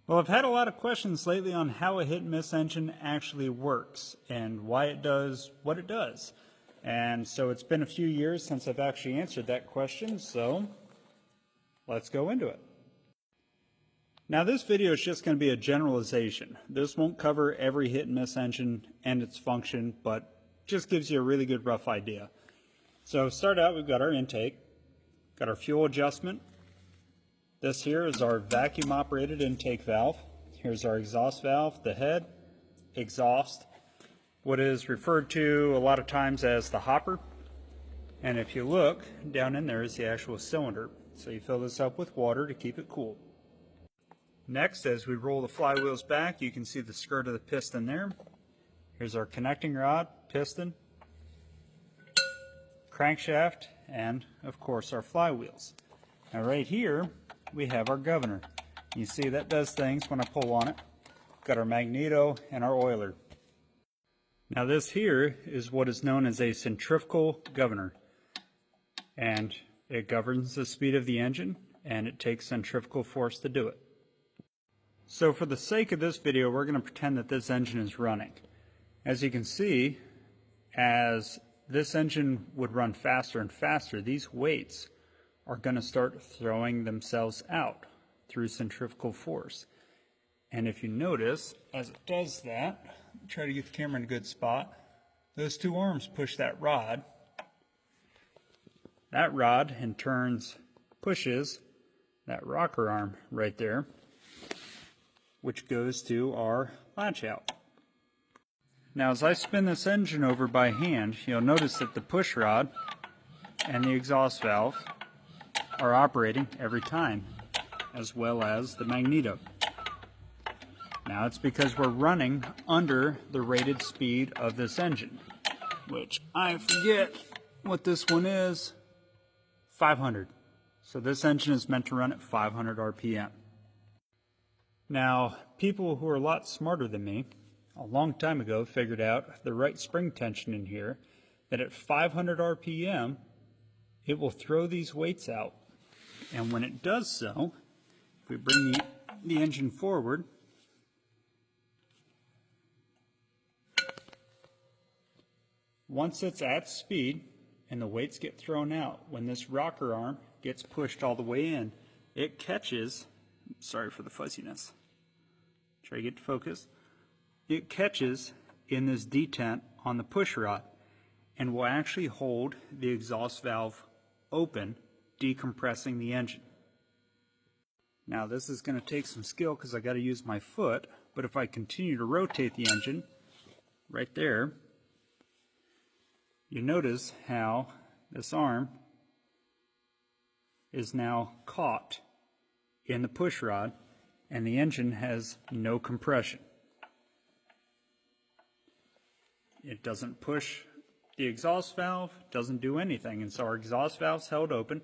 Well, I've had a lot of questions lately on how a hit and miss engine actually works and why it does what it does. And so it's been a few years since I've actually answered that question, so let's go into it. Now this video is just going to be a generalization. This won't cover every hit and miss engine and its function, but just gives you a really good rough idea. So start out, we've got our intake, got our fuel adjustment. This here is our vacuum operated intake valve. Here's our exhaust valve, the head, exhaust, what is referred to a lot of times as the hopper. And if you look, down in there is the actual cylinder. So you fill this up with water to keep it cool. Next, as we roll the flywheels back, you can see the skirt of the piston there. Here's our connecting rod, piston, crankshaft, and of course our flywheels. Now right here, we have our governor. You see that does things when I pull on it. Got our magneto and our oiler. Now this here is what is known as a centrifugal governor. And it governs the speed of the engine, and it takes centrifugal force to do it. So for the sake of this video, we're going to pretend that this engine is running. As you can see, as this engine would run faster and faster, these weights are going to start throwing themselves out through centrifugal force. And if you notice, as it does that, try to get the camera in a good spot, those two arms push that rod. That rod in turn pushes that rocker arm right there, which goes to our latch out. Now as I spin this engine over by hand, you'll notice that the push rod and the exhaust valve are operating every time, as well as the magneto. Now it's because we're running under the rated speed of this engine, which I forget what this one is, 500. So this engine is meant to run at 500 RPM. Now, people who are a lot smarter than me, a long time ago figured out the right spring tension in here, that at 500 RPM, it will throw these weights out. And when it does so, if we bring the engine forward, once it's at speed and the weights get thrown out, when this rocker arm gets pushed all the way in, it catches, sorry for the fuzziness, try to get to focus, it catches in this detent on the push rod and will actually hold the exhaust valve open, decompressing the engine. Now this is going to take some skill because I got to use my foot, but if I continue to rotate the engine right there, you notice how this arm is now caught in the push rod and the engine has no compression. It doesn't push the exhaust valve, doesn't do anything, and so our exhaust valve's held open.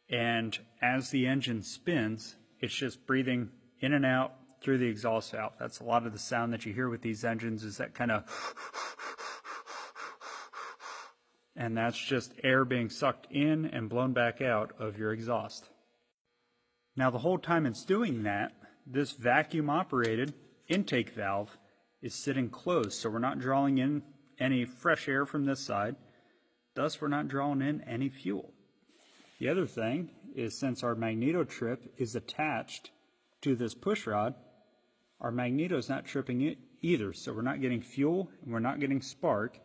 And as the engine spins, it's just breathing in and out through the exhaust valve. That's a lot of the sound that you hear with these engines, is that kind of, and that's just air being sucked in and blown back out of your exhaust. Now the whole time it's doing that, this vacuum operated intake valve is sitting closed, so we're not drawing in any fresh air from this side, thus we're not drawing in any fuel. The other thing is, since our magneto trip is attached to this push rod, our magneto is not tripping it either, so we're not getting fuel and we're not getting spark.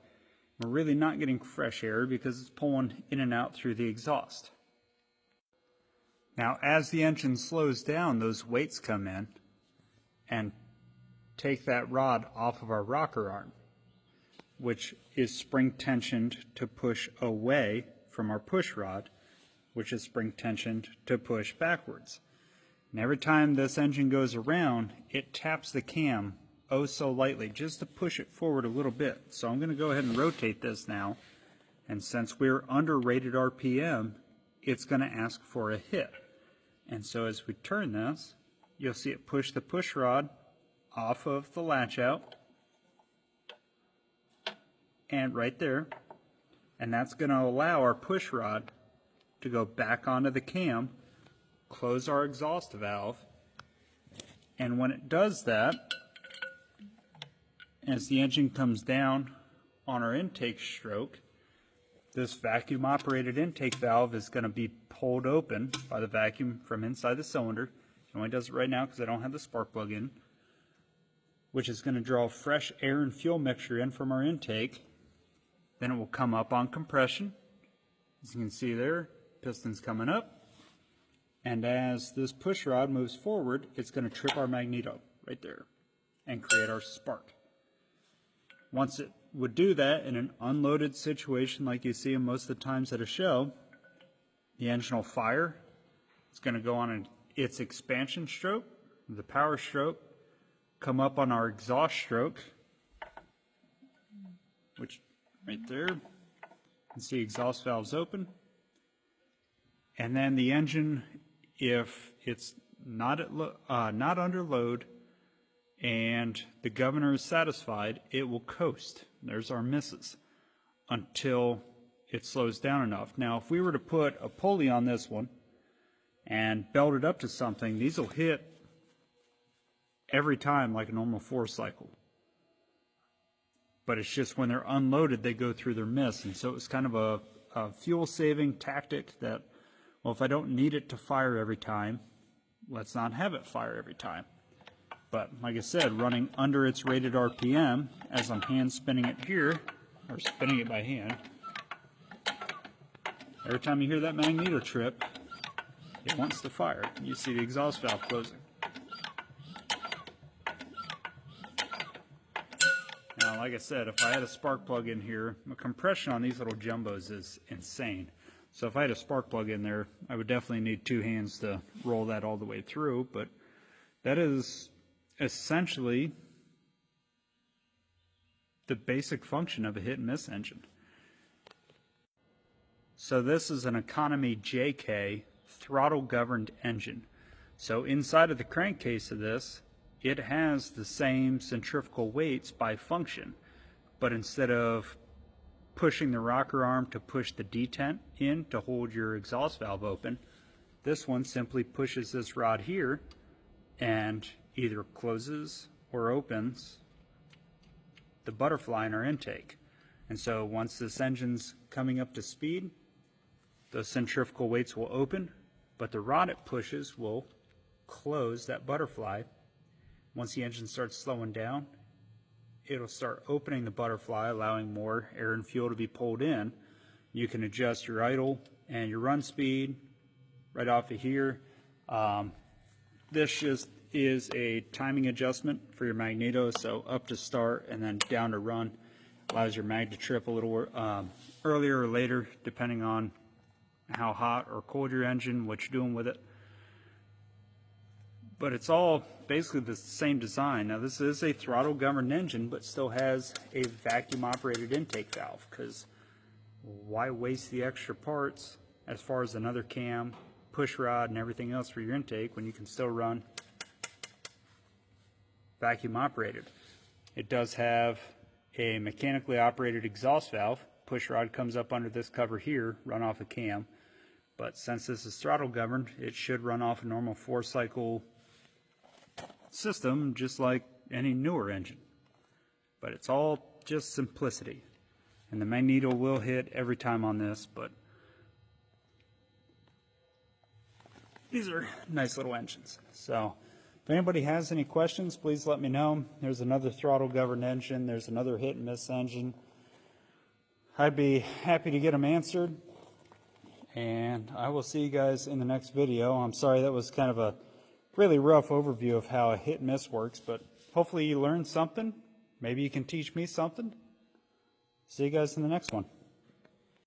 We're really not getting fresh air because it's pulling in and out through the exhaust. Now as the engine slows down, those weights come in and take that rod off of our rocker arm, which is spring tensioned to push away from our push rod, which is spring tensioned to push backwards. And every time this engine goes around, it taps the cam oh so lightly, just to push it forward a little bit. So I'm going to go ahead and rotate this now, and since we're under rated RPM, it's going to ask for a hit. And so as we turn this, you'll see it push the push rod off of the latch out, and right there, and that's going to allow our push rod to go back onto the cam, close our exhaust valve, And when it does that, as the engine comes down on our intake stroke, this vacuum operated intake valve is going to be pulled open by the vacuum from inside the cylinder. It only does it right now because I don't have the spark plug in, which is going to draw fresh air and fuel mixture in from our intake. Then it will come up on compression. As you can see there, piston's coming up. And as this push rod moves forward, it's going to trip our magneto right there and create our spark. Once it would do that in an unloaded situation like you see most of the times at a show, the engine will fire. It's going to go on its expansion stroke, the power stroke, come up on our exhaust stroke, which right there, you can see exhaust valves open. And then the engine, if it's not under load and the governor is satisfied, it will coast. There's our misses until it slows down enough. Now, if we were to put a pulley on this one and belt it up to something, these will hit every time like a normal 4-cycle. But it's just when they're unloaded, they go through their miss. And so it's kind of a fuel-saving tactic that, well, if I don't need it to fire every time, let's not have it fire every time. But like I said, running under its rated RPM, as I'm hand spinning it here, or spinning it by hand, every time you hear that magneto trip, it wants to fire. You see the exhaust valve closing. Now, like I said, if I had a spark plug in here, the compression on these little jumbos is insane. So if I had a spark plug in there, I would definitely need 2 hands to roll that all the way through. But that is essentially the basic function of a hit and miss engine. So this is an economy JK throttle governed engine. So inside of the crankcase of this, it has the same centrifugal weights by function, but instead of pushing the rocker arm to push the detent in to hold your exhaust valve open, this one simply pushes this rod here and either closes or opens the butterfly in our intake. And so once this engine's coming up to speed, those centrifugal weights will open, but the rod it pushes will close that butterfly. Once the engine starts slowing down, it'll start opening the butterfly, allowing more air and fuel to be pulled in. You can adjust your idle and your run speed right off of here. This just is a timing adjustment for your magneto, so up to start and then down to run. Allows your mag to trip a little earlier or later, depending on how hot or cold your engine, what you're doing with it. But it's all basically the same design. Now this is a throttle governed engine, but still has a vacuum operated intake valve, because why waste the extra parts as far as another cam, push rod, and everything else for your intake when you can still run vacuum operated. It does have a mechanically operated exhaust valve. Push rod comes up under this cover here, run off a cam. But since this is throttle governed, it should run off a normal 4-cycle system, just like any newer engine. But it's all just simplicity. And the magneto will hit every time on this, but these are nice little engines. So if anybody has any questions, please let me know. There's another throttle governed engine. There's another hit and miss engine. I'd be happy to get them answered. And I will see you guys in the next video. I'm sorry that was kind of a really rough overview of how a hit and miss works, but hopefully you learned something. Maybe you can teach me something. See you guys in the next one.